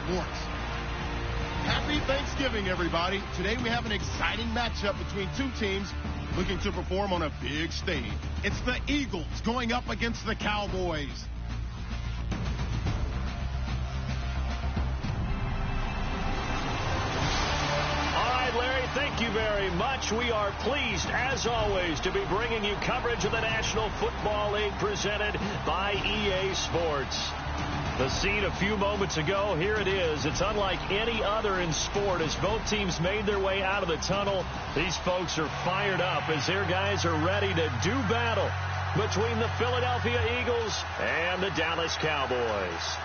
sports. Happy Thanksgiving, everybody. Today we have an exciting matchup between two teams looking to perform on a big stage. It's the Eagles going up against the Cowboys. Thank you very much. We are pleased, as always, to be bringing you coverage of the National Football League presented by EA Sports. The scene a few moments ago, here it is. It's unlike any other in sport. As both teams made their way out of the tunnel, these folks are fired up as their guys are ready to do battle between the Philadelphia Eagles and the Dallas Cowboys.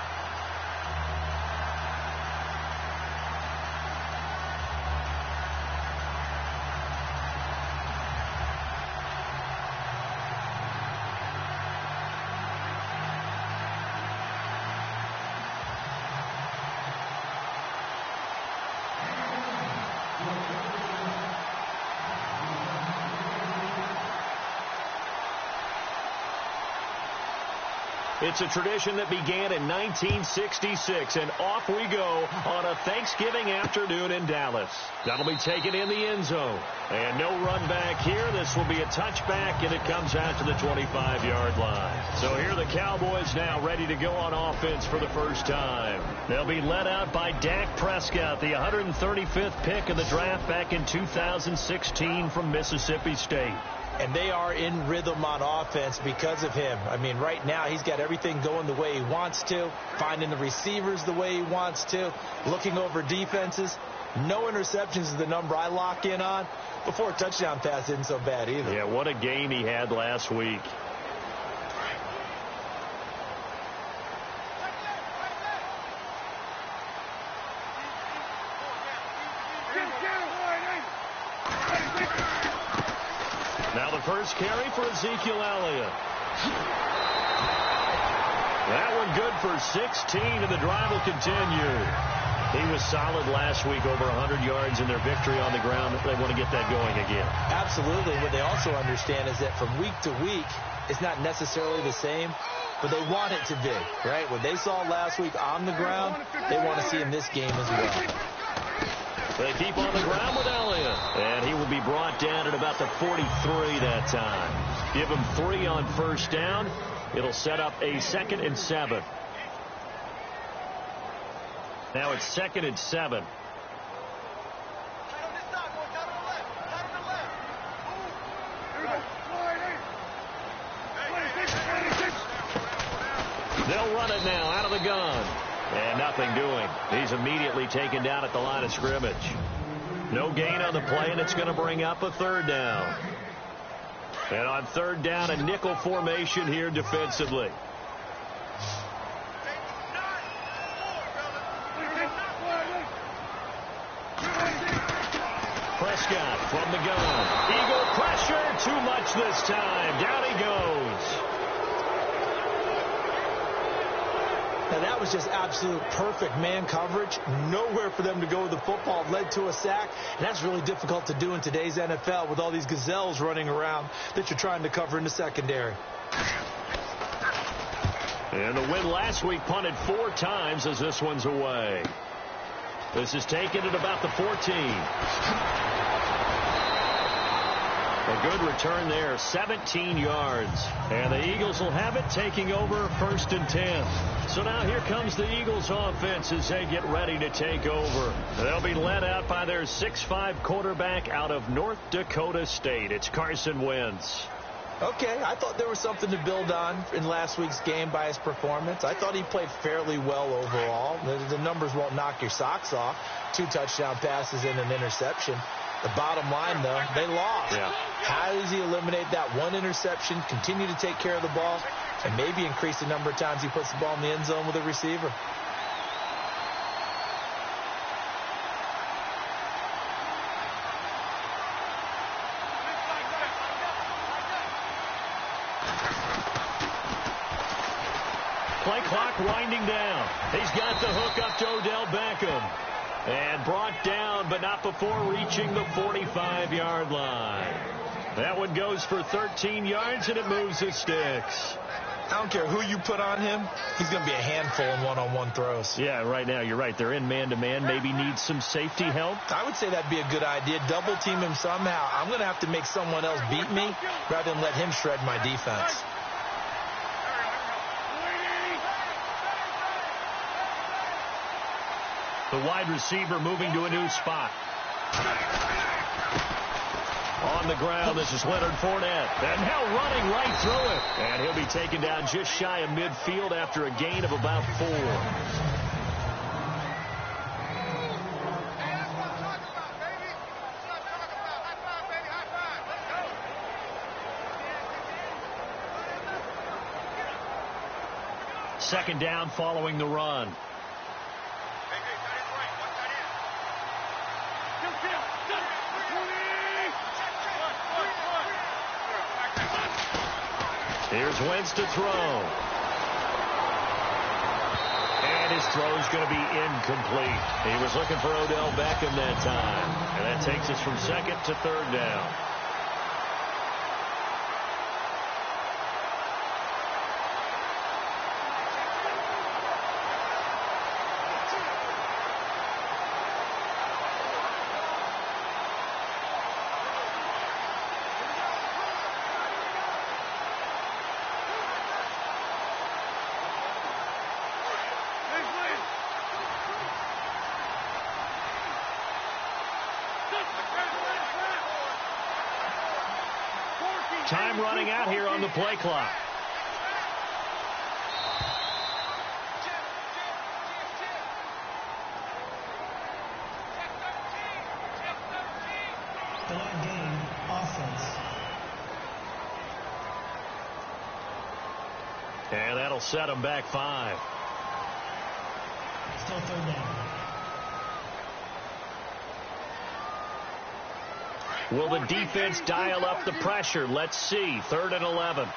It's a tradition that began in 1966, and off we go on a Thanksgiving afternoon in Dallas. That'll be taken in the end zone. And no run back here. This will be a touchback, and it comes out to the 25-yard line. So here are the Cowboys now ready to go on offense for the first time. They'll be led out by Dak Prescott, the 135th pick of the draft back in 2016 from Mississippi State. And they are in rhythm on offense because of him. I mean, right now he's got everything going the way he wants to, finding the receivers the way he wants to, looking over defenses. No interceptions is the number I lock in on. Before a touchdown pass isn't so bad either. Yeah, what a game he had last week. Now the first carry for Ezekiel Elliott. That one good for 16, and the drive will continue. He was solid last week, over 100 yards in their victory on the ground. They want to get that going again. Absolutely. What they also understand is that from week to week, it's not necessarily the same, but they want it to be, right? What they saw last week on the ground, they want to see in this game as well. They keep on the ground with Elliott, and he will be brought down at about the 43 that time. Give him 3 on first down. It'll set up a 2nd and 7. Now it's 2nd and 7. They'll run it now out of the gun. And nothing doing. He's immediately taken down at the line of scrimmage. No gain on the play, and it's going to bring up a 3rd down. And on 3rd down, a nickel formation here defensively. Prescott from the gun. Eagle pressure, too much this time. Down he goes. Now, that was just absolute perfect man coverage. Nowhere for them to go with the football. Led to a sack, and that's really difficult to do in today's NFL with all these gazelles running around that you're trying to cover in the secondary. And the win last week punted 4 times as this one's away. This is taken at about the 14. A good return there, 17 yards. And the Eagles will have it, taking over 1st and 10. So now here comes the Eagles offense as they get ready to take over. They'll be led out by their 6'5" quarterback out of North Dakota State. It's Carson Wentz. Okay, I thought there was something to build on in last week's game by his performance. I thought he played fairly well overall. The numbers won't knock your socks off. 2 touchdown passes and an interception. The bottom line, though, they lost. Yeah. How does he eliminate that 1 interception, continue to take care of the ball, and maybe increase the number of times he puts the ball in the end zone with a receiver? Play clock winding down. He's got the hook up to Odell Beckham. And brought down, but not before reaching the 45-yard line. That one goes for 13 yards, and it moves the sticks. I don't care who you put on him. He's going to be a handful in one-on-one throws. Yeah, right now you're right. They're in man-to-man. Maybe need some safety help. I would say that'd be a good idea. Double team him somehow. I'm going to have to make someone else beat me rather than let him shred my defense. The wide receiver moving to a new spot. On the ground, this is Leonard Fournette. And now running right through it. And he'll be taken down just shy of midfield after a gain of about 4. Second down following the run. Here's Wentz to throw. And his throw's going to be incomplete. He was looking for Odell Beckham that time. And that takes us from second to third down. Time running out here on the play clock. Delay game, offense. And that'll set them back 5. Still third down. Will the defense dial up the pressure? Let's see. 3rd and 11.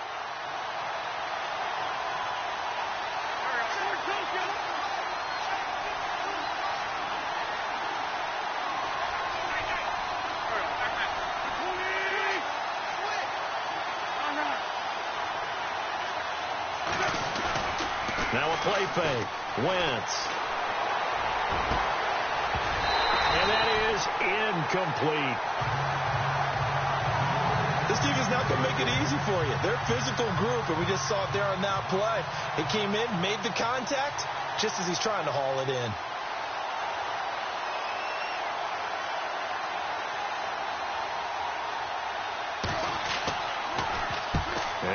Now a play fake. Wentz. And that is incomplete. This defense not going to make it easy for you. They're a physical group, and we just saw it there on that play. He came in, made the contact, just as he's trying to haul it in.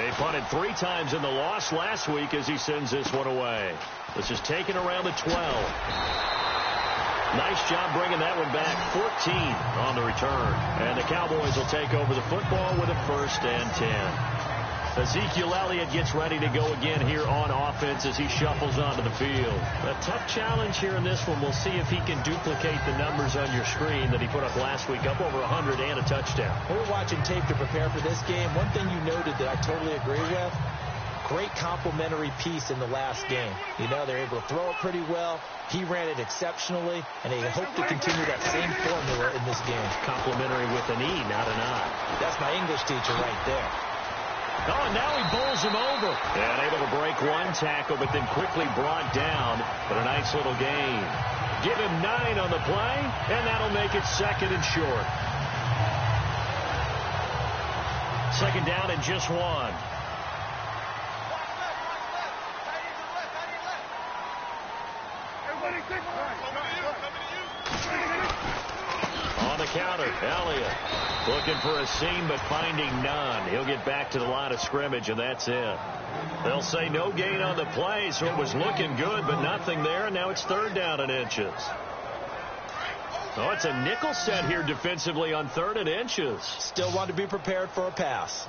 He punted 3 times in the loss last week as he sends this one away. This is taken around the 12. Nice job bringing that one back. 14 on the return. And the Cowboys will take over the football with a 1st and 10. Ezekiel Elliott gets ready to go again here on offense as he shuffles onto the field. A tough challenge here in this one. We'll see if he can duplicate the numbers on your screen that he put up last week, up over 100 and a touchdown. We're watching tape to prepare for this game. One thing you noted that I totally agree with, great complementary piece in the last game. You know, they're able to throw it pretty well. He ran it exceptionally, and they hope to continue that same formula in this game. Complimentary with an E, not an I. That's my English teacher right there. Oh, and now he bowls him over. And able to break one tackle, but then quickly brought down. But a nice little gain. Give him 9 on the play, and that'll make it 2nd and short. 2nd down and just 1. On the counter, Elliott looking for a seam but finding none. He'll get back to the line of scrimmage, and that's it. They'll say no gain on the play, so it was looking good, but nothing there, and now it's 3rd down and inches. Oh, it's a nickel set here defensively on 3rd and inches. Still want to be prepared for a pass.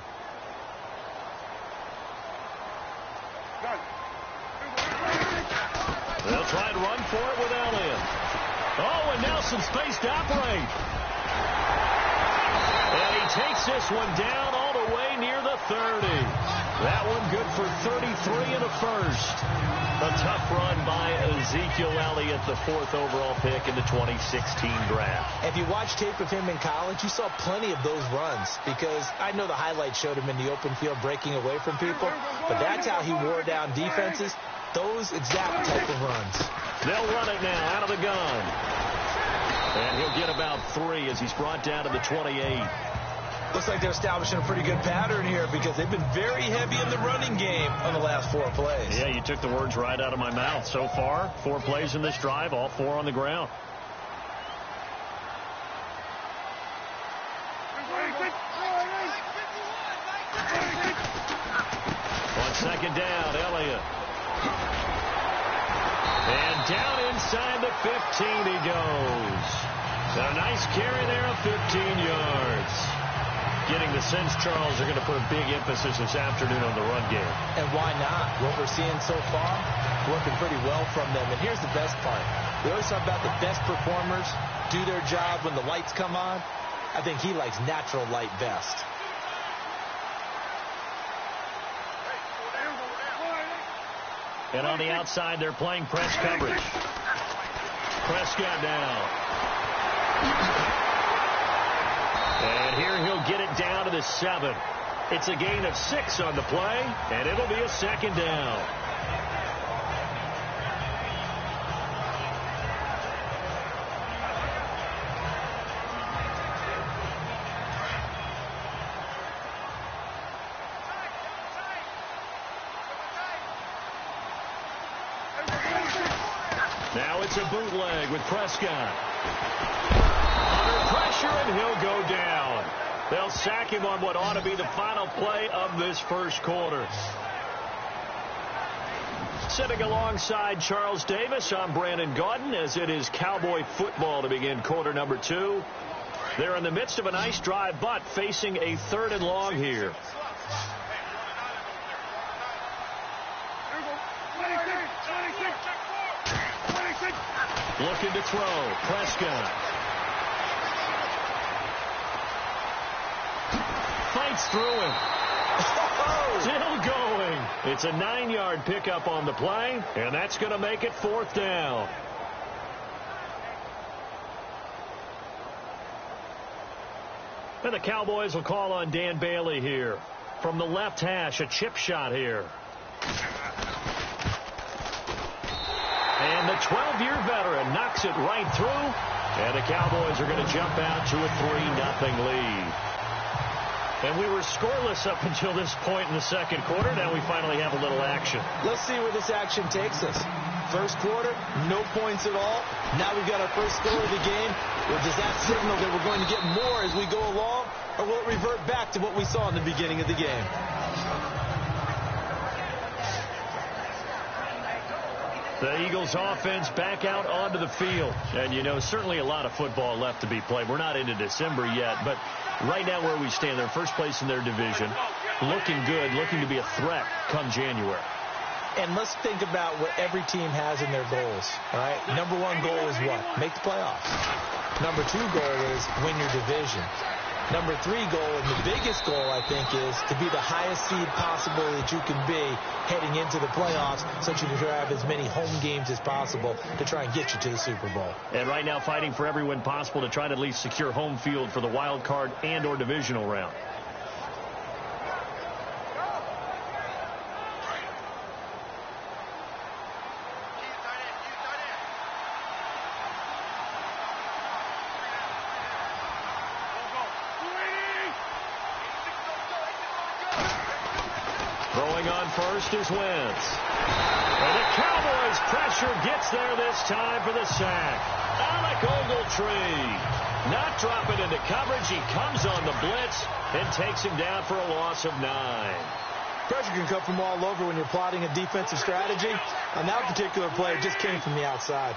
They'll try and run for it with Elliott. Oh, and now some space to operate. And he takes this one down all the away near the 30. That one good for 33 in the first. A tough run by Ezekiel Elliott, the 4th overall pick in the 2016 draft. If you watch tape of him in college, you saw plenty of those runs, because I know the highlights showed him in the open field breaking away from people, but that's how he wore down defenses, those exact type of runs. They'll run it now out of the gun. And he'll get about 3 as he's brought down to the 28. Looks like they're establishing a pretty good pattern here, because they've been very heavy in the running game on the last 4 plays. Yeah, you took the words right out of my mouth. So far, 4 plays in this drive, all 4 on the ground. On second down, Elliott. And down inside the 15 he goes. A nice carry there of 15 yards. Getting the sense, Charles, are going to put a big emphasis this afternoon on the run game. And why not? What we're seeing so far, working pretty well from them. And here's the best part. We always talk about the best performers do their job when the lights come on. I think he likes natural light best. And on the outside, they're playing press coverage. Prescott now. And here he'll get it down to the 7. It's a gain of 6 on the play, and it'll be a second down. Now it's a bootleg with Prescott. Under pressure, and he'll go down. They'll sack him on what ought to be the final play of this first quarter. Sitting alongside Charles Davis, I'm Brandon Gaudin, as it is Cowboy football to begin quarter number 2. They're in the midst of a nice drive, but facing a 3rd and long here. Looking to throw. Prescott. Fights through him. Still going. It's a 9-yard pickup on the play, and that's going to make it 4th down. And the Cowboys will call on Dan Bailey here. From the left hash, a chip shot here. And the 12-year veteran knocks it right through. And the Cowboys are going to jump out to a 3-0 lead. And we were scoreless up until this point in the second quarter. Now we finally have a little action. Let's see where this action takes us. First quarter, no points at all. Now we've got our first score of the game. Well, does that signal that we're going to get more as we go along? Or will it revert back to what we saw in the beginning of the game? The Eagles offense back out onto the field. And, you know, certainly a lot of football left to be played. We're not into December yet, but right now where we stand, they're first place in their division. Looking good, looking to be a threat come January. And let's think about what every team has in their goals, all right? Number 1 goal is what? Make the playoffs. Number 2 goal is win your division. Number 3 goal, and the biggest goal, I think, is to be the highest seed possible that you can be heading into the playoffs, so that you can have as many home games as possible to try and get you to the Super Bowl. And right now fighting for every win possible to try to at least secure home field for the wild card and or divisional round. First is Wentz. And the Cowboys' pressure gets there this time for the sack. Alec Ogletree not dropping into coverage. He comes on the blitz and takes him down for a loss of 9. Pressure can come from all over when you're plotting a defensive strategy. On that particular play, it just came from the outside.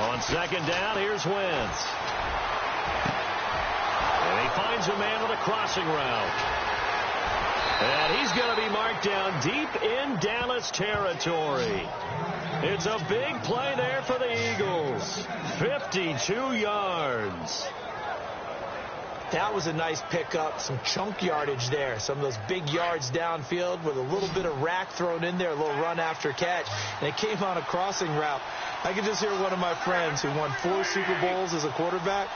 On second down, here's Wentz. And he finds a man with a crossing route. And he's going to be marked down deep in Dallas territory. It's a big play there for the Eagles. 52 yards. That was a nice pickup, some chunk yardage there. Some of those big yards downfield with a little bit of rack thrown in there, a little run after catch. And it came on a crossing route. I could just hear one of my friends who won 4 Super Bowls as a quarterback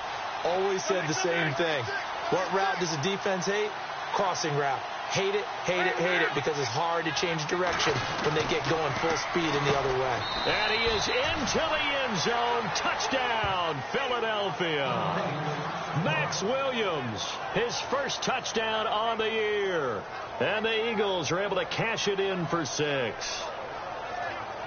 always said the same thing. What route does the defense hate? Crossing route. Hate it, hate it, hate it, because it's hard to change direction when they get going full speed in the other way. And he is into the end zone. Touchdown, Philadelphia. Max Williams, his first touchdown on the year. And the Eagles are able to cash it in for 6.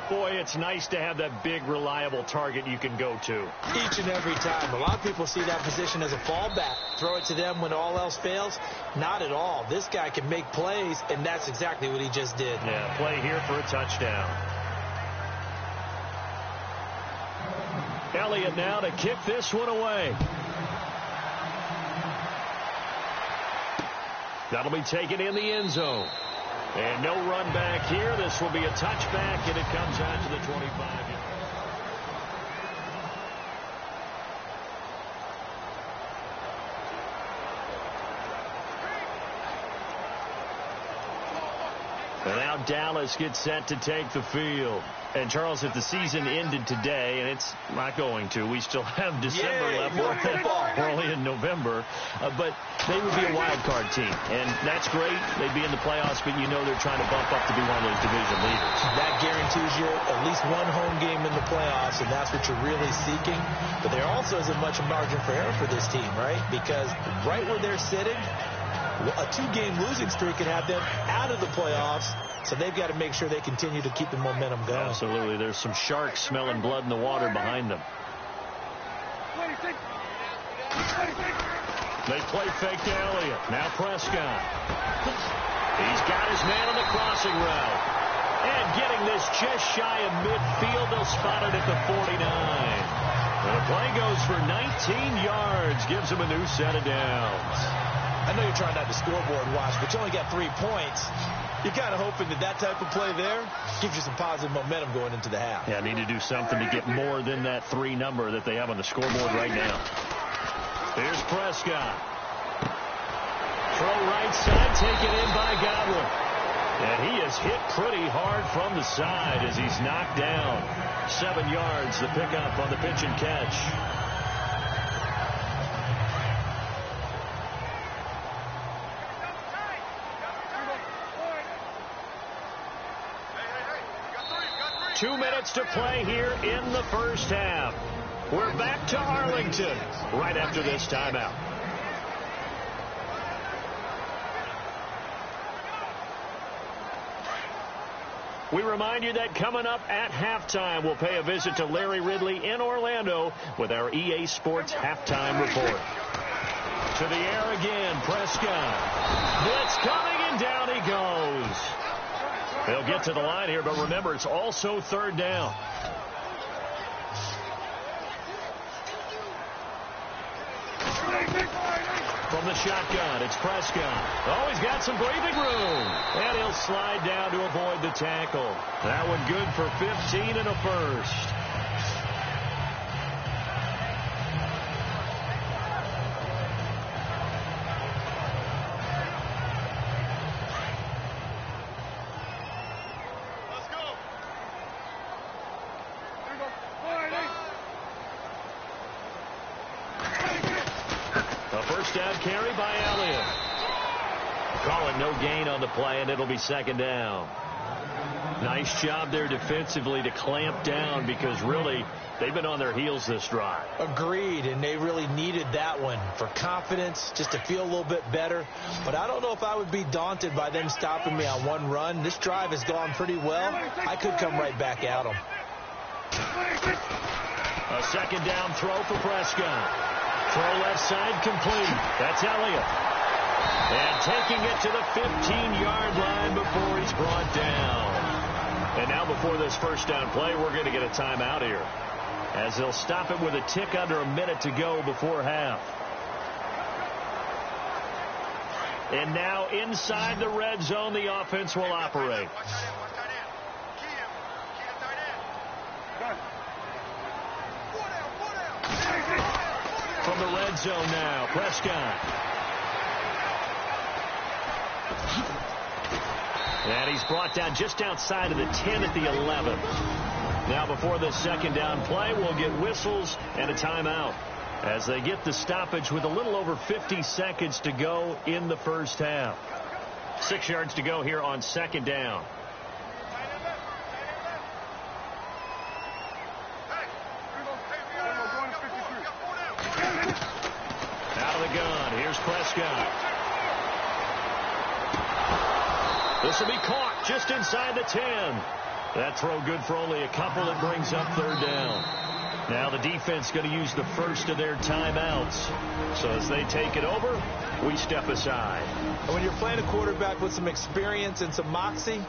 Boy, it's nice to have that big, reliable target you can go to. Each and every time. A lot of people see that position as a fallback. Throw it to them when all else fails. Not at all. This guy can make plays, and that's exactly what he just did. Yeah, play here for a touchdown. Elliott now to kick this one away. That'll be taken in the end zone. And no run back here. This will be a touchback, and it comes out to the 25. And now Dallas gets set to take the field. And, Charles, if the season ended today, and it's not going to, we still have December left. We're only in November. But they would be a wild card team. And that's great. They'd be in the playoffs, but you know they're trying to bump up to be one of those division leaders. That guarantees you at least one home game in the playoffs, and that's what you're really seeking. But there also isn't much margin for error for this team, right? Because right where they're sitting, a 2-game losing streak could have them out of the playoffs. So they've got to make sure they continue to keep the momentum going. Absolutely. There's some sharks smelling blood in the water behind them. They play fake to Elliott. Now Prescott. He's got his man on the crossing route. And getting this just shy of midfield. They'll spot it at the 49. And the play goes for 19 yards. Gives him a new set of downs. I know you're trying not to scoreboard watch, but you only got 3 points. You're kind of hoping that that type of play there gives you some positive momentum going into the half. Yeah, need to do something to get more than that 3 number that they have on the scoreboard right now. Here's Prescott. Throw right side, taken in by Godwin. And he is hit pretty hard from the side as he's knocked down. 7 yards, the pickup on the pitch and catch. Two minutes to play here in the first half. We're back to Arlington right after this timeout. We remind you that coming up at halftime, we'll pay a visit to Larry Ridley in Orlando with our EA Sports halftime report. To the air again, Prescott. Blitz coming, and down he goes. They'll get to the line here, but remember, it's also 3rd down. From the shotgun, it's Prescott. Oh, he's got some breathing room. And he'll slide down to avoid the tackle. That one good for 15 and a first. Down carry by Elliott. Call it no gain on the play, and it'll be 2nd down. Nice job there defensively to clamp down because really they've been on their heels this drive. Agreed, and they really needed that one for confidence, just to feel a little bit better. But I don't know if I would be daunted by them stopping me on one run. This drive has gone pretty well. I could come right back at them. A 2nd down throw for Prescott. Throw left side complete. That's Elliott. And taking it to the 15-yard line before he's brought down. And now before this first down play, we're going to get a timeout here, as they'll stop it with a tick under a minute to go before half. And now inside the red zone, the offense will operate. From the red zone now, Prescott. And he's brought down just outside of the 10 at the 11. Now before this second down play, we'll get whistles and a timeout as they get the stoppage with a little over 50 seconds to go in the first half. 6 yards to go here on second down. Out of the gun, here's Prescott. This will be caught just inside the 10. That throw good for only a couple. It brings up third down. Now the defense going to use the first of their timeouts. So as they take it over, we step aside. And when you're playing a quarterback with some experience and some moxie,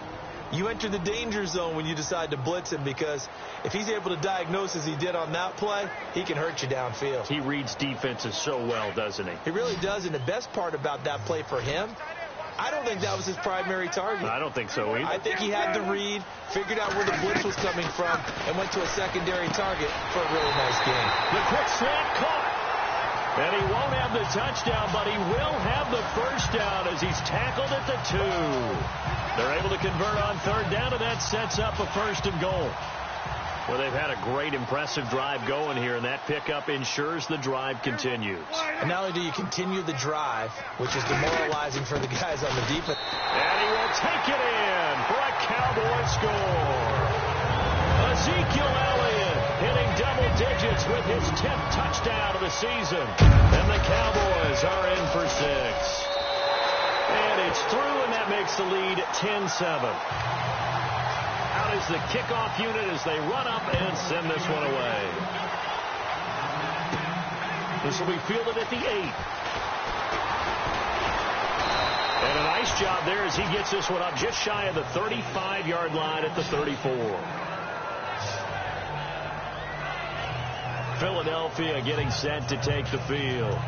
you enter the danger zone when you decide to blitz him, because if he's able to diagnose as he did on that play, he can hurt you downfield. He reads defenses so well, doesn't he? He really does, and the best part about that play for him, I don't think that was his primary target. I don't think so either. I think he had the read, figured out where the blitz was coming from, and went to a secondary target for a really nice game. The quick slant caught. And he won't have the touchdown, but he will have the first down as he's tackled at the 2. They're able to convert on third down, and that sets up a first and goal. Well, they've had a great, impressive drive going here, and that pickup ensures the drive continues. And not only do you continue the drive, which is demoralizing for the guys on the defense. And he will take it in for a Cowboy score. Ezekiel Elliott hitting double digits with his 10th touchdown of the season. And the Cowboys are in for 6. And it's through, and that makes the lead 10-7. Out is the kickoff unit as they run up and send this one away. This will be fielded at the 8. And a nice job there as he gets this one up just shy of the 35-yard line at the 34. Philadelphia getting set to take the field.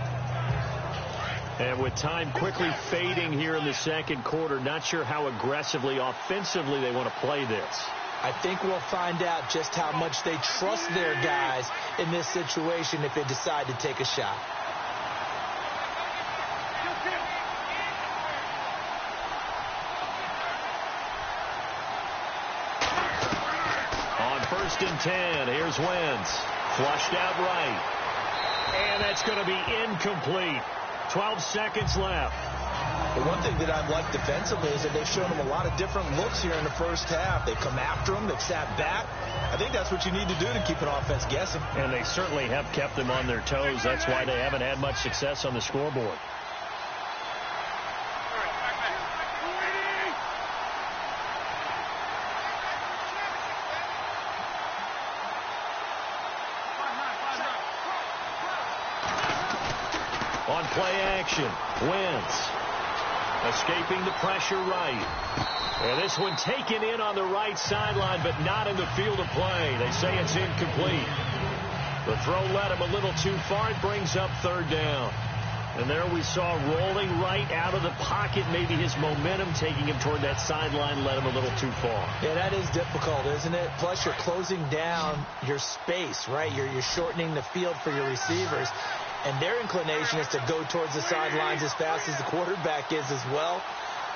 And with time quickly fading here in the second quarter, not sure how aggressively, offensively they want to play this. I think we'll find out just how much they trust their guys in this situation if they decide to take a shot. On 1st and 10, here's Wentz. Flushed out right. And that's going to be incomplete. 12 seconds left. The one thing that I've liked defensively is that they've shown them a lot of different looks here in the first half. They've come after them. They've sat back. I think that's what you need to do to keep an offense guessing. And they certainly have kept them on their toes. That's why they haven't had much success on the scoreboard. On play action, Wentz escaping the pressure right. And this one taken in on the right sideline, but not in the field of play. They say it's incomplete. The throw led him a little too far. It brings up third down. And there we saw rolling right out of the pocket. Maybe his momentum taking him toward that sideline led him a little too far. Yeah, that is difficult, isn't it? Plus, you're closing down your space, right? You're shortening the field for your receivers. And their inclination is to go towards the sidelines as fast as the quarterback is as well.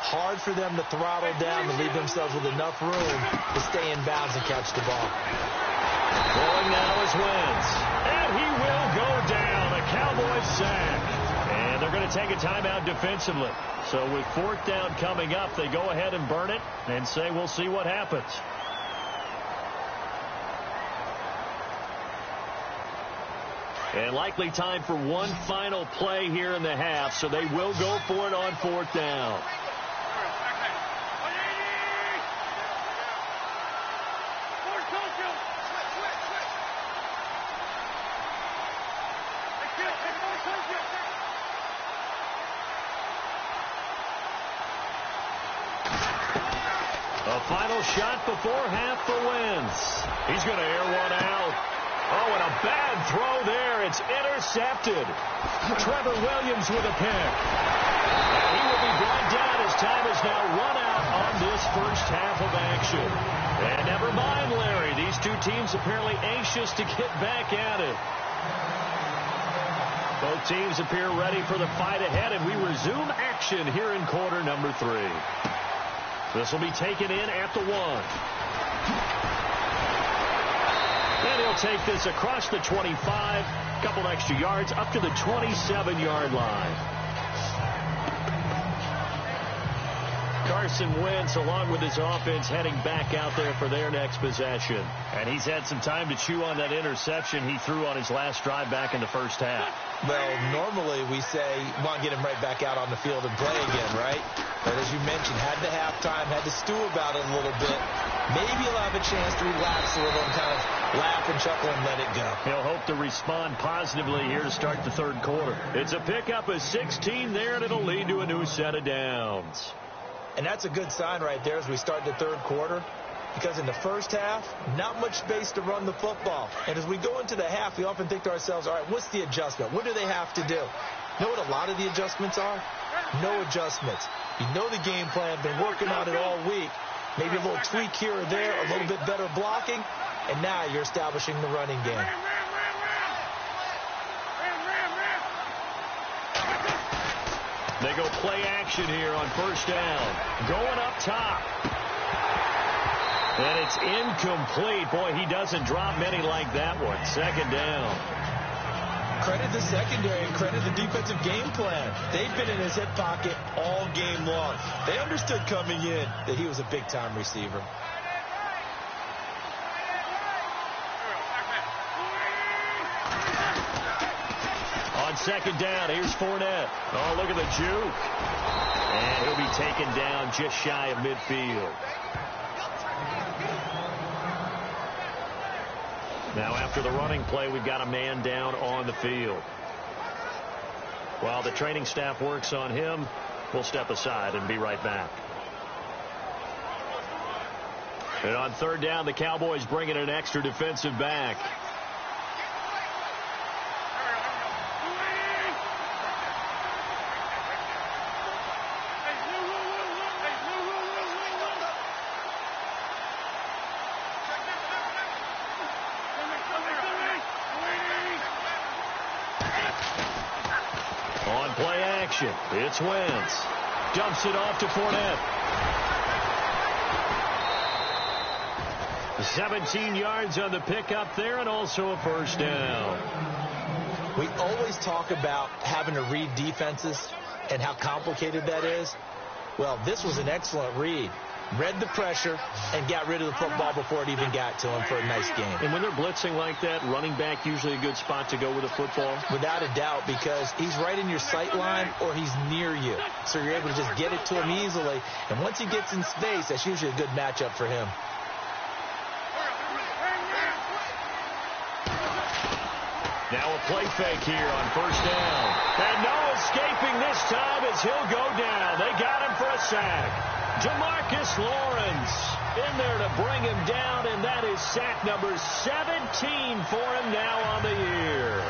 Hard for them to throttle down and leave themselves with enough room to stay in bounds and catch the ball. Throwing now is Wentz. And he will go down. A Cowboys sack. And they're going to take a timeout defensively. So with 4th down coming up, they go ahead and burn it and say we'll see what happens. And likely time for one final play here in the half, so they will go for it on 4th down. A final shot before half for Wentz. He's going to air one out. Oh, and a bad throw there. It's intercepted. Trevor Williams with a pick. And he will be brought down as time is now run out on this first half of action. And never mind, Larry. These two teams apparently anxious to get back at it. Both teams appear ready for the fight ahead, and we resume action here in quarter number 3. This will be taken in at the 1. And he'll take this across the 25, a couple extra yards, up to the 27-yard line. Carson Wentz, along with his offense, heading back out there for their next possession. And he's had some time to chew on that interception he threw on his last drive back in the first half. Well, normally we say, want to get him right back out on the field and play again, right? But as you mentioned, had the halftime, had to stew about it a little bit. Maybe he'll have a chance to relax a little and kind of laugh and chuckle and let it go. He'll hope to respond positively here to start the third quarter. It's a pickup of 16 there, and it'll lead to a new set of downs. And that's a good sign right there as we start the third quarter, because in the first half, not much space to run the football. And as we go into the half, we often think to ourselves, all right, what's the adjustment? What do they have to do? You know what a lot of the adjustments are? No adjustments. You know the game plan, been working on it all week. Maybe a little tweak here or there, a little bit better blocking, and now you're establishing the running game. They go play action here on first down. Going up top. And it's incomplete. Boy, he doesn't drop many like that one. Second down. Credit the secondary and credit the defensive game plan. They've been in his hip pocket all game long. They understood coming in that he was a big-time receiver. On second down, here's Fournette. Oh, look at the juke. And he'll be taken down just shy of midfield. Now, after the running play, we've got a man down on the field. While the training staff works on him, we'll step aside and be right back. And on third down, the Cowboys bring in an extra defensive back. On play action, it's Wentz. Dumps it off to Fournette. 17 yards on the pickup there, and also a first down. We always talk about having to read defenses and how complicated that is. Well, this was an excellent read. Read the pressure and got rid of the football before it even got to him for a nice game. And when they're blitzing like that, running back usually a good spot to go with a football? Without a doubt, because he's right in your sight line or he's near you. So you're able to just get it to him easily. And once he gets in space, that's usually a good matchup for him. Now a play fake here on first down. And no escaping this time as he'll go down. They got him for a sack. Jamarcus Lawrence in there to bring him down, and that is sack number 17 for him now on the year.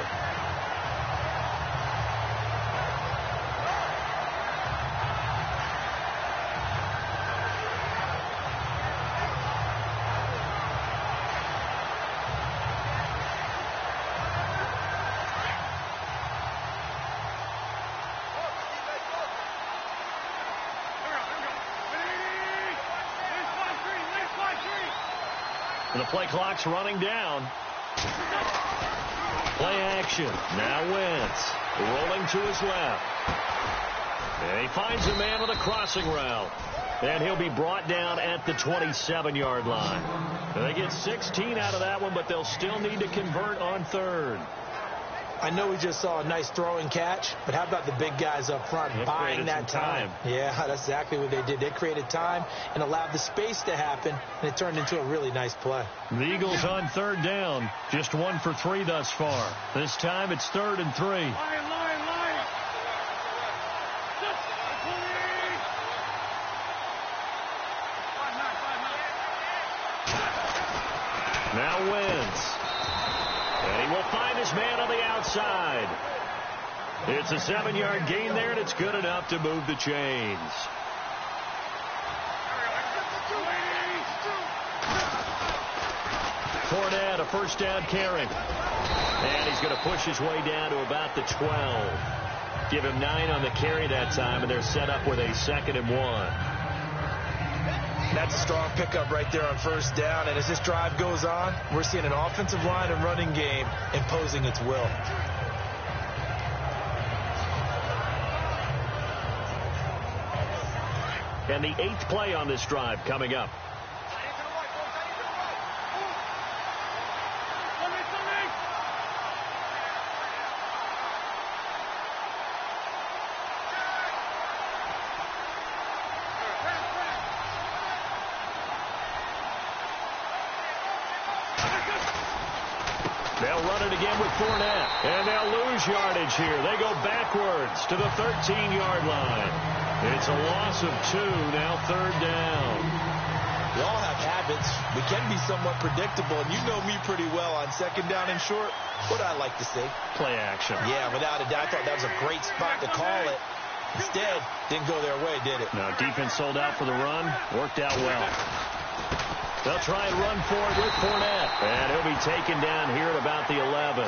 The play clock's running down. Play action. Now Wentz rolling to his left. And he finds a man with a crossing route. And he'll be brought down at the 27-yard line. And they get 16 out of that one, but they'll still need to convert on third. I know we just saw a nice throw and catch, but how about the big guys up front buying that time? Yeah, that's exactly what they did. They created time and allowed the space to happen, and it turned into a really nice play. The Eagles on third down, just 1 for 3 thus far. This time it's 3rd and 3. Now Wentz. find his man on the outside. It's a 7-yard gain there, and it's good enough to move the chains. Fournette, a first down carry. And he's going to push his way down to about the 12. Give him 9 on the carry that time, and they're set up with a 2nd and 1. That's a strong pickup right there on first down. And as this drive goes on, we're seeing an offensive line and running game imposing its will. And the 8th play on this drive coming up. They'll run it again with Fournette, and they'll lose yardage here. They go backwards to the 13-yard line. It's a loss of 2, now 3rd down. We all have habits. We can be somewhat predictable, and you know me pretty well on 2nd down and short. What I like to say? Play action. Yeah, without a doubt. I thought that was a great spot to call it. Instead, didn't go their way, did it? No, defense sold out for the run. Worked out well. They'll try and run for it with Fournette. And he'll be taken down here at about the 11.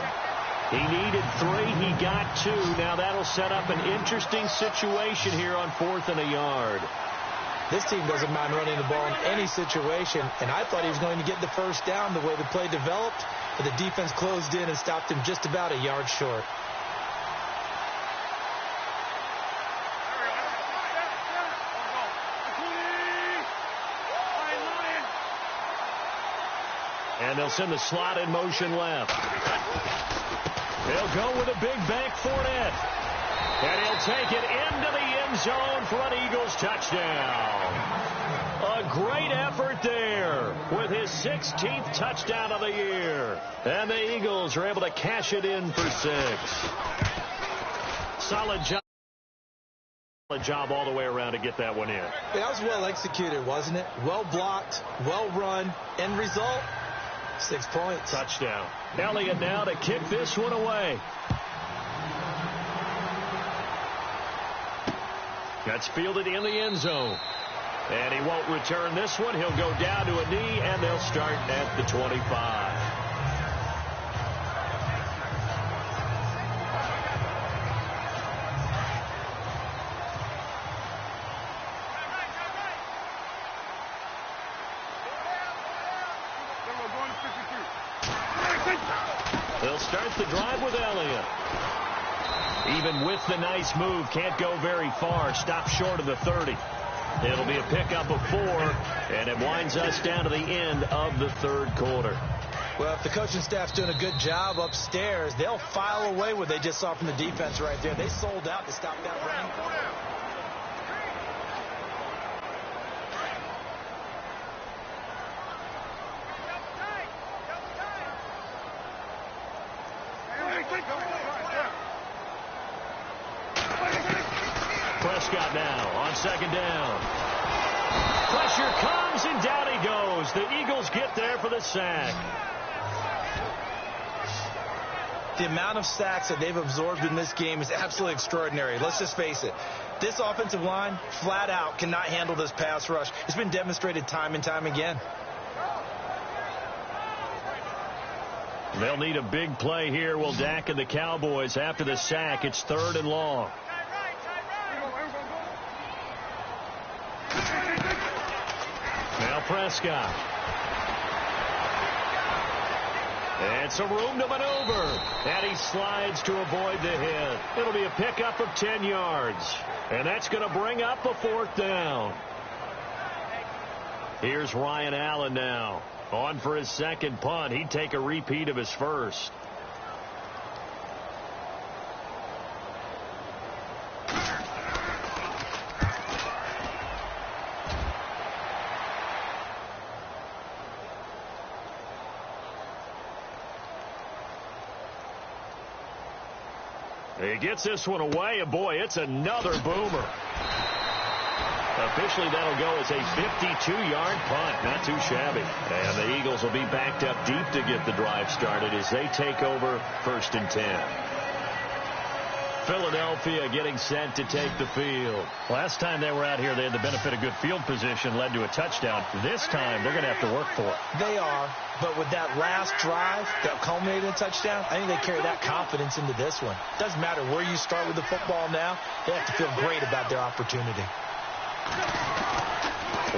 He needed 3. He got 2. Now that'll set up an interesting situation here on 4th and a yard. This team doesn't mind running the ball in any situation, and I thought he was going to get the first down the way the play developed, but the defense closed in and stopped him just about a yard short. And they'll send the slot in motion left. They'll go with a big bank Fournette. And he'll take it into the end zone for an Eagles touchdown. A great effort there with his 16th touchdown of the year. And the Eagles are able to cash it in for 6. Solid job all the way around to get that one in. That was well executed, wasn't it? Well blocked, well run. End result, 6 points. Touchdown. Elliott now to kick this one away. That's fielded in the end zone. And he won't return this one. He'll go down to a knee, and they'll start at the 25. They'll start the drive with Elliott. Even with the nice move, can't go very far. Stop short of the 30. It'll be a pickup of 4, and it winds us down to the end of the 3rd quarter. Well, if the coaching staff's doing a good job upstairs, they'll file away what they just saw from the defense right there. They sold out to stop that run. Prescott now on 2nd down. Pressure comes, and down he goes. The Eagles get there for the sack. The amount of sacks that they've absorbed in this game is absolutely extraordinary. Let's just face it. This offensive line, flat out, cannot handle this pass rush. It's been demonstrated time and time again. They'll need a big play here. Will Dak and the Cowboys after the sack. It's 3rd and long. Now Prescott. It's a room to maneuver. And he slides to avoid the hit. It'll be a pickup of 10 yards. And that's going to bring up a 4th down. Here's Ryan Allen now. On for his 2nd punt. He'd take a repeat of his first. He gets this one away, and boy, it's another boomer. Officially, that'll go as a 52-yard punt. Not too shabby. And the Eagles will be backed up deep to get the drive started as they take over 1st and 10. Philadelphia getting set to take the field. Last time they were out here, they had the benefit of good field position, led to a touchdown. This time, they're going to have to work for it. They are, but with that last drive that culminated in a touchdown, I think they carry that confidence into this one. Doesn't matter where you start with the football now, they have to feel great about their opportunity.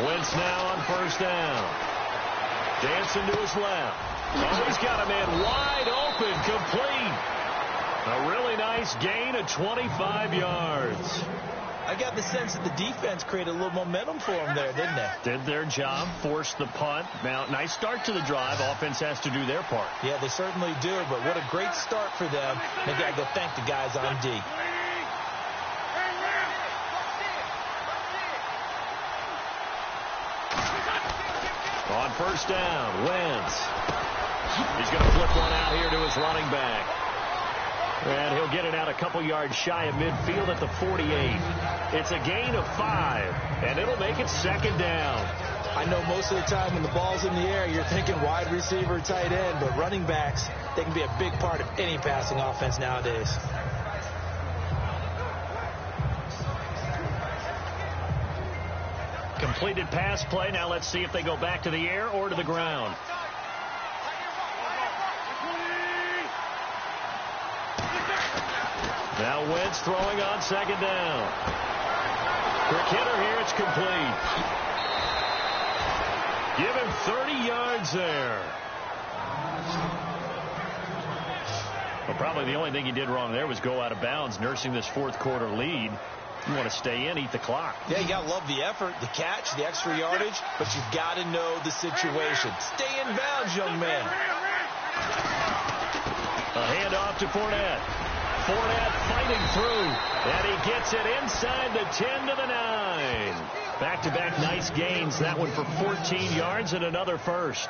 Wentz now on 1st down. Dancing to his left. Oh, he's got a man wide open, complete. A really nice gain of 25 yards. I got the sense that the defense created a little momentum for them there, didn't they? Did their job, forced the punt. Now, nice start to the drive. Offense has to do their part. Yeah, they certainly do, but what a great start for them. They got to go thank the guys on D. On 1st down, Wentz. He's going to flip one out here to his running back. And he'll get it out a couple yards shy of midfield at the 48. It's a gain of 5, and it'll make it 2nd down. I know most of the time when the ball's in the air, you're thinking wide receiver, tight end, but running backs, they can be a big part of any passing offense nowadays. Completed pass play. Now let's see if they go back to the air or to the ground. Now Wentz throwing on 2nd down. Quick hitter here. It's complete. Give him 30 yards there. Well, probably the only thing he did wrong there was go out of bounds, nursing this 4th quarter lead. You want to stay in, eat the clock. Yeah, you got to love the effort, the catch, the extra yardage, but you've got to know the situation. Stay in bounds, young man. A handoff to Fournette. Fournette fighting through, and he gets it inside the 10 to the 9. Back-to-back nice gains. That one for 14 yards and another first.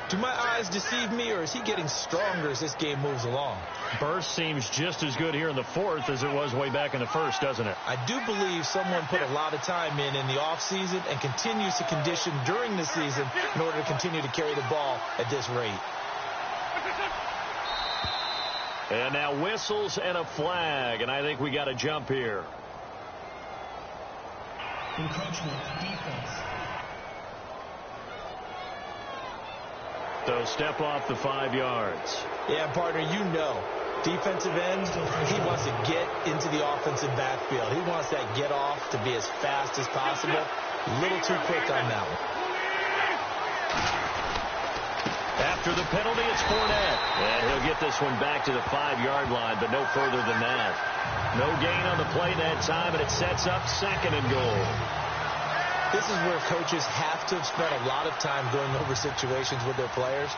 Do my eyes deceive me, or is he getting stronger as this game moves along? Burst seems just as good here in the 4th as it was way back in the 1st, doesn't it? I do believe someone put a lot of time in the offseason and continues to condition during the season in order to continue to carry the ball at this rate. And now whistles and a flag, and I think we got a jump here. Encroachment defense. So step off the 5 yards. Yeah, partner, you know, defensive end, he wants to get into the offensive backfield. He wants that get off to be as fast as possible. A little too quick on that one. After the penalty, it's Fournette. And he'll get this one back to the 5-yard line, but no further than that. No gain on the play that time, and it sets up 2nd and goal. This is where coaches have to have spent a lot of time going over situations with their players,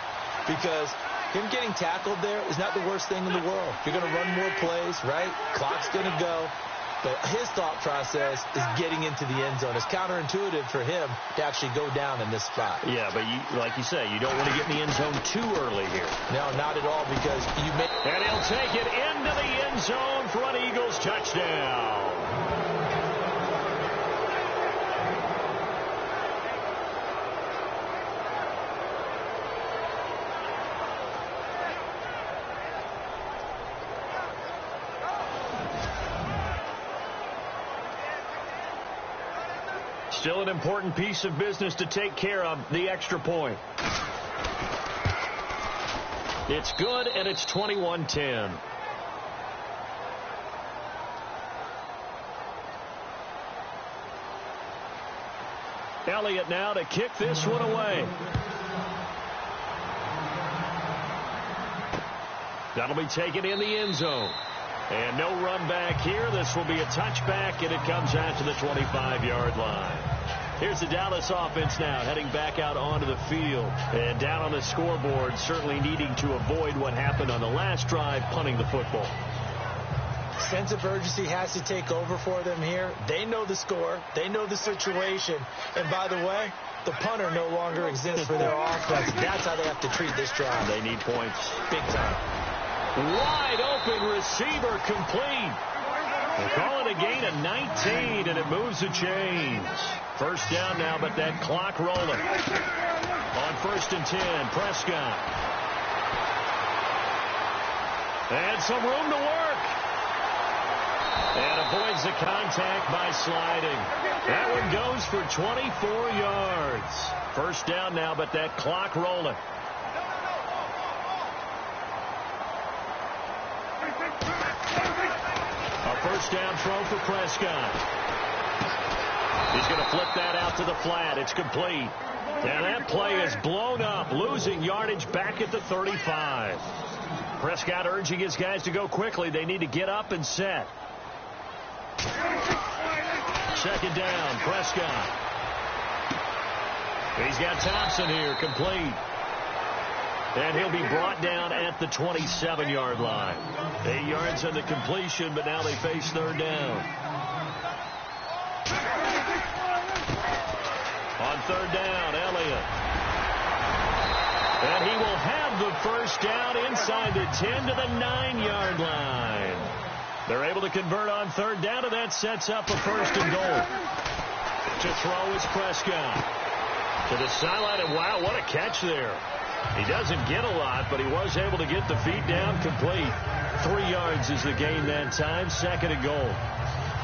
because him getting tackled there is not the worst thing in the world. You're going to run more plays, right? Clock's going to go. But his thought process is getting into the end zone. It's counterintuitive for him to actually go down in this spot. Yeah, but like you say, you don't want to get in the end zone too early here. No, not at all, because you may... And he'll take it into the end zone for an Eagles touchdown. Still an important piece of business to take care of, the extra point. It's good, and it's 21-10. Elliott now to kick this one away. That'll be taken in the end zone. And no run back here. This will be a touchback, and it comes out to the 25-yard line. Here's the Dallas offense now heading back out onto the field. And down on the scoreboard, certainly needing to avoid what happened on the last drive, punting the football. Sense of urgency has to take over for them here. They know the score. They know the situation. And by the way, the punter no longer exists for their offense. That's how they have to treat this drive. They need points. Big time. Wide open receiver complete. They call it a gain of 19, and it it moves the chains. First down now, but that clock rolling. On 1st and 10, Prescott. And some room to work. And avoids the contact by sliding. That one goes for 24 yards. First down now, but that clock rolling. A first down throw for Prescott. He's going to flip that out to the flat. It's complete. And that play is blown up, losing yardage back at the 35. Prescott urging his guys to go quickly. They need to get up and set. Second down, Prescott. He's got Thompson here, complete. And he'll be brought down at the 27-yard line. 8 yards on the completion, but now they face third down. On third down, Elliott. And he will have the first down inside the 10 to the 9-yard line. They're able to convert on third down, and that sets up a first and goal. To throw is Prescott. To the sideline, and wow, what a catch there. He doesn't get a lot, but he was able to get the feet down complete. 3 yards is the gain that time, second and goal.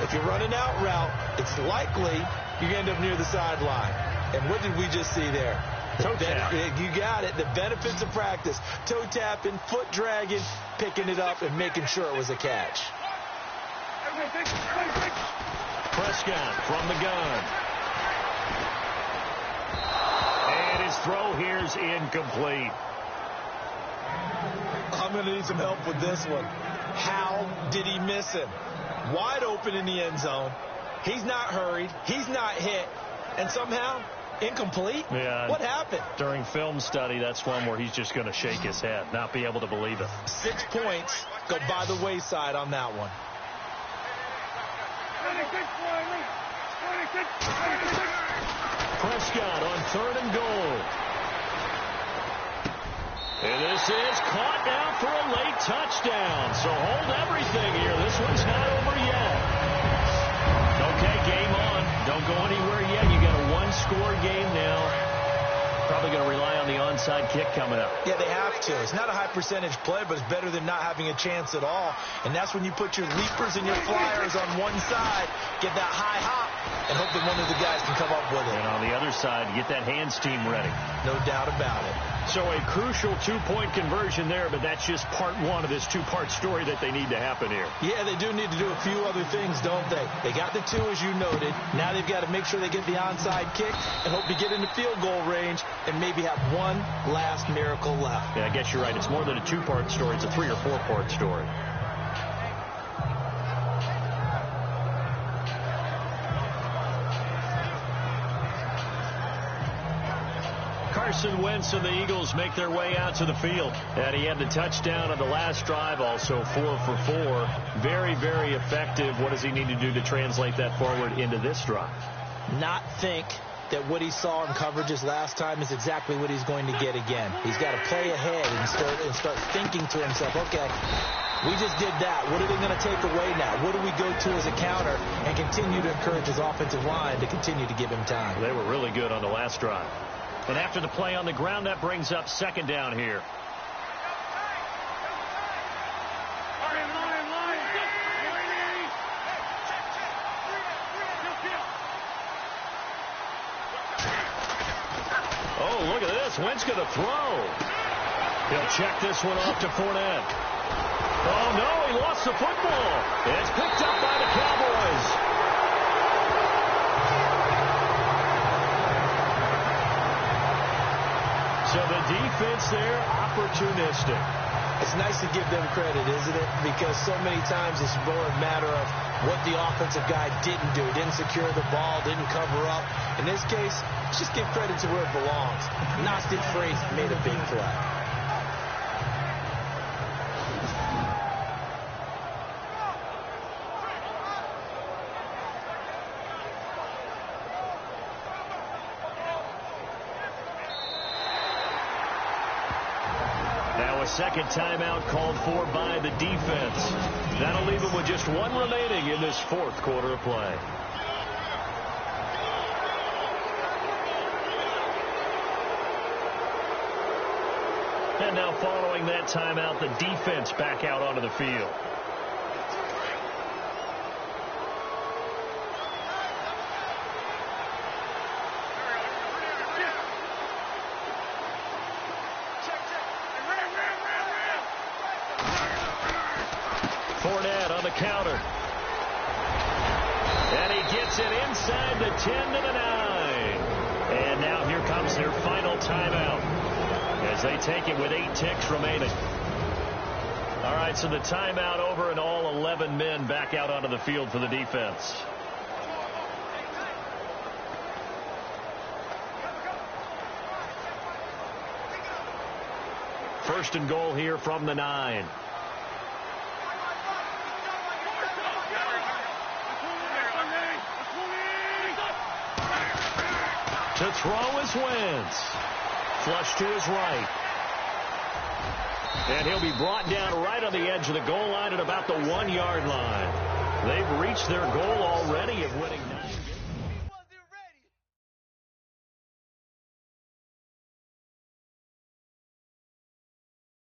If you're running out route, it's likely you end up near the sideline. And what did we just see there? Toe tap. You got it. The benefits of practice. Toe tapping, foot dragging, picking it up, and making sure it was a catch. Prescott from the gun. And his throw here's incomplete. I'm going to need some help with this one. How did he miss him? Wide open in the end zone. He's not hurried. He's not hit. And somehow, incomplete? Yeah. What happened? During film study, that's one where he's just going to shake his head, not be able to believe it. 6 points go by the wayside on that one. Prescott on third and goal. And this is caught now for a late touchdown. So hold everything here. This one's not over yet. Okay, game on. Don't go anywhere yet. You got a one-score game now. Probably going to rely on the onside kick coming up. Yeah, they have to. It's not a high percentage play, but it's better than not having a chance at all. And that's when you put your leapers and your flyers on one side, get that high hop, and hope that one of the guys can come up with it. And on the other side, get that hands team ready. No doubt about it. So a crucial two-point conversion there, but that's just part one of this two-part story that they need to happen here. Yeah, they do need to do a few other things, don't they? They got the 2, as you noted. Now they've got to make sure they get the onside kick and hope to get into field goal range and maybe have one last miracle left. Yeah, I guess you're right. It's more than a two-part story. It's a 3- or 4-part story. Carson Wentz and the Eagles make their way out to the field. And he had the touchdown on the last drive, also 4 for 4. Very, very effective. What does he need to do to translate that forward into this drive? Not think that what he saw in coverages last time is exactly what he's going to get again. He's got to play ahead and start thinking to himself, okay, we just did that. What are they going to take away now? What do we go to as a counter? And continue to encourage his offensive line to continue to give him time. They were really good on the last drive. And after the play on the ground, that brings up second down here. Oh, look at this. Wentz going to throw. He'll check this one off to Fournette. Oh, no, he lost the football. It's picked up by the Cowboys. So the defense there, opportunistic. It's nice to give them credit, isn't it? Because so many times it's more a matter of what the offensive guy didn't do. Didn't secure the ball, didn't cover up. In this case, let's just give credit to where it belongs. Nasty Frazier made a big play. Second timeout called for by the defense. That'll leave them with just one remaining in this fourth quarter of play. And now following that timeout, the defense back out onto the field. Fournette on the counter. And he gets it inside the 10 to the 9. And now here comes their final timeout as they take it with 8 ticks remaining. All right, so the timeout over and all 11 men back out onto the field for the defense. First and goal here from the 9. To throw is Wentz. Flush to his right. And he'll be brought down right on the edge of the goal line at about the 1-yard line. They've reached their goal already of winning 9.